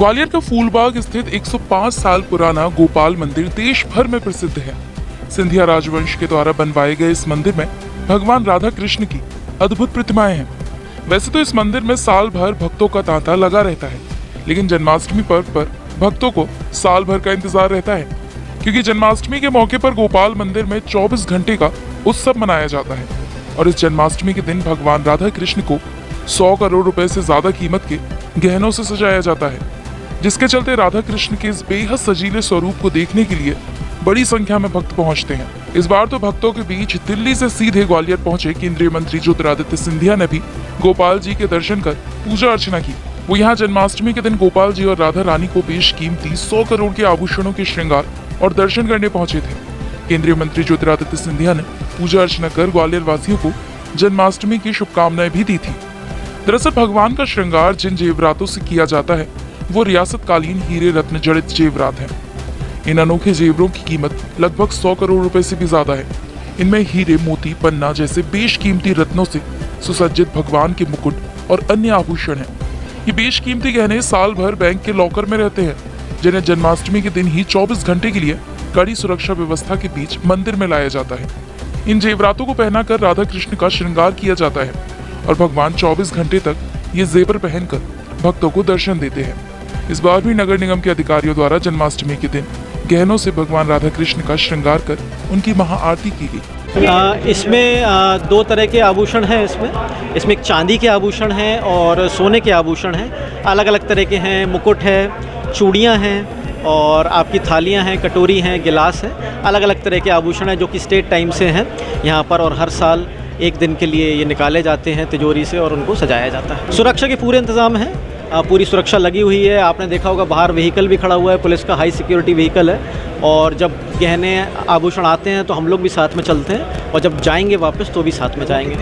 ग्वालियर का फूलबाग स्थित 105 साल पुराना गोपाल मंदिर देश भर में प्रसिद्ध है। सिंधिया राजवंश के द्वारा बनवाए गए इस मंदिर में भगवान राधा कृष्ण की अद्भुत प्रतिमाएं हैं। वैसे तो इस मंदिर में साल भर भक्तों का तांता लगा रहता है, लेकिन जन्माष्टमी पर्व पर भक्तों को साल भर का इंतजार रहता है, क्योंकि जन्माष्टमी के मौके पर गोपाल मंदिर में 24 घंटे का उत्सव मनाया जाता है और इस जन्माष्टमी के दिन भगवान राधा कृष्ण को 100 करोड़ रुपए से ज्यादा कीमत के गहनों से सजाया जाता है, जिसके चलते राधा कृष्ण के इस बेहद सजीले स्वरूप को देखने के लिए बड़ी संख्या में भक्त पहुंचते हैं। इस बार तो भक्तों के बीच दिल्ली से सीधे ग्वालियर पहुंचे केंद्रीय मंत्री ज्योतिरादित्य सिंधिया ने भी गोपाल जी के दर्शन कर पूजा अर्चना की। वो यहाँ जन्माष्टमी के दिन गोपाल जी और राधा रानी को बेशकीमती 100 करोड़ के आभूषणों के श्रृंगार और दर्शन करने पहुंचे थे। केंद्रीय मंत्री ज्योतिरादित्य सिंधिया ने पूजा अर्चना कर ग्वालियर वासियों को जन्माष्टमी की शुभकामनाएं भी दी थी। दरअसल भगवान का श्रृंगार जिन जेवरातों से किया जाता है वो रियासतकालीन हीरे रत्न जड़ित जेवरात हैं। इन अनोखे जेवरों की कीमत लगभग 100 करोड़ रुपए से भी ज्यादा है। इनमें हीरे, मोती, पन्ना जैसे बेशकीमती रत्नों से सुसज्जित भगवान के मुकुट और अन्य आभूषण हैं। ये बेशकीमती गहने साल भर बैंक के लॉकर में रहते हैं, जिन्हें जन्माष्टमी के दिन ही 24 घंटे के लिए कड़ी सुरक्षा व्यवस्था के बीच मंदिर में लाया जाता है। इन जेवरातों को पहनाकर राधा कृष्ण का श्रृंगार किया जाता है और भगवान 24 घंटे तक ये जेवर पहनकर भक्तों को दर्शन देते हैं। इस बार भी नगर निगम के अधिकारियों द्वारा जन्माष्टमी के दिन गहनों से भगवान राधा कृष्ण का श्रृंगार कर उनकी महाआरती की गई। इसमें दो तरह के आभूषण हैं। इसमें एक चांदी के आभूषण हैं और सोने के आभूषण हैं। अलग अलग तरह के हैं। मुकुट है, चूड़ियाँ हैं और आपकी थालियाँ हैं, कटोरी हैं, गिलास हैं। अलग अलग तरह के आभूषण हैं जो कि स्टेट टाइम से हैं यहाँ पर, और हर साल एक दिन के लिए ये निकाले जाते हैं तिजोरी से और उनको सजाया जाता है। सुरक्षा के पूरे इंतज़ाम हैं, पूरी सुरक्षा लगी हुई है। आपने देखा होगा बाहर व्हीकल भी खड़ा हुआ है, पुलिस का हाई सिक्योरिटी व्हीकल है, और जब गहने आभूषण आते हैं तो हम लोग भी साथ में चलते हैं और जब जाएंगे वापस तो भी साथ में जाएंगे।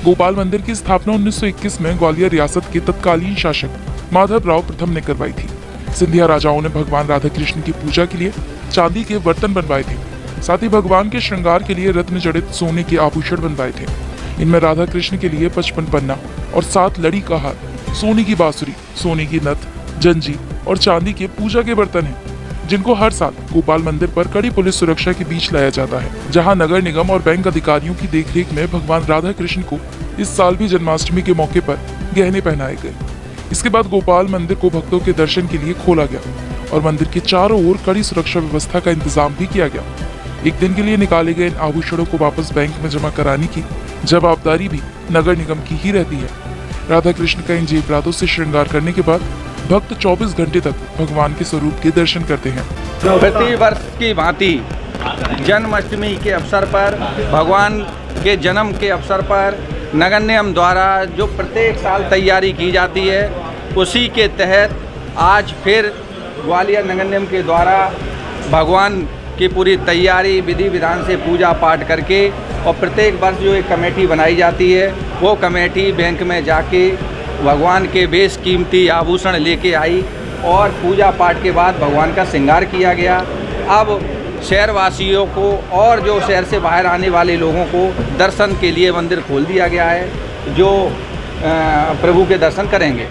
गोपाल मंदिर की स्थापना 1921 में ग्वालियर रियासत के तत्कालीन शासक माधव राव प्रथम ने करवाई थी। सिंधिया राजाओं ने भगवान राधा कृष्ण की पूजा के लिए चांदी के बर्तन बनवाए थे। साथ ही भगवान के श्रृंगार के लिए रत्न जड़ित सोने के आभूषण बनवाए थे। इनमें राधा कृष्ण के लिए 55 पन्ना और 7 लड़ी का हार, सोने की बांसुरी, सोने की नथ, जंजी और चांदी के पूजा के बर्तन हैं, जिनको हर साल गोपाल मंदिर पर कड़ी पुलिस सुरक्षा के बीच लाया जाता है, जहां नगर निगम और बैंक अधिकारियों की देखरेख में भगवान राधा कृष्ण को इस साल भी जन्माष्टमी के मौके पर गहने पहनाए गए। इसके बाद गोपाल मंदिर को भक्तों के दर्शन के लिए खोला गया और मंदिर के चारों ओर कड़ी सुरक्षा व्यवस्था का इंतजाम भी किया गया। एक दिन के लिए निकाले गए इन आभूषणों को वापस बैंक में जमा कराने की जवाबदारी भी नगर निगम की ही रहती है। राधा कृष्ण का इन जेवरातों से श्रृंगार करने के बाद भक्त 24 घंटे तक भगवान के स्वरूप के दर्शन करते हैं। प्रति वर्ष की भांति जन्माष्टमी के अवसर पर, भगवान के जन्म के अवसर पर नगर निगम द्वारा जो प्रत्येक साल तैयारी की जाती है, उसी के तहत आज फिर ग्वालियर नगर निगम के द्वारा भगवान की पूरी तैयारी विधि विधान से पूजा पाठ करके, और प्रत्येक वर्ष जो एक कमेटी बनाई जाती है, वो कमेटी बैंक में जाके भगवान के बेशकीमती आभूषण लेके आई और पूजा पाठ के बाद भगवान का श्रृंगार किया गया। अब शहरवासियों को और जो शहर से बाहर आने वाले लोगों को दर्शन के लिए मंदिर खोल दिया गया है, जो प्रभु के दर्शन करेंगे।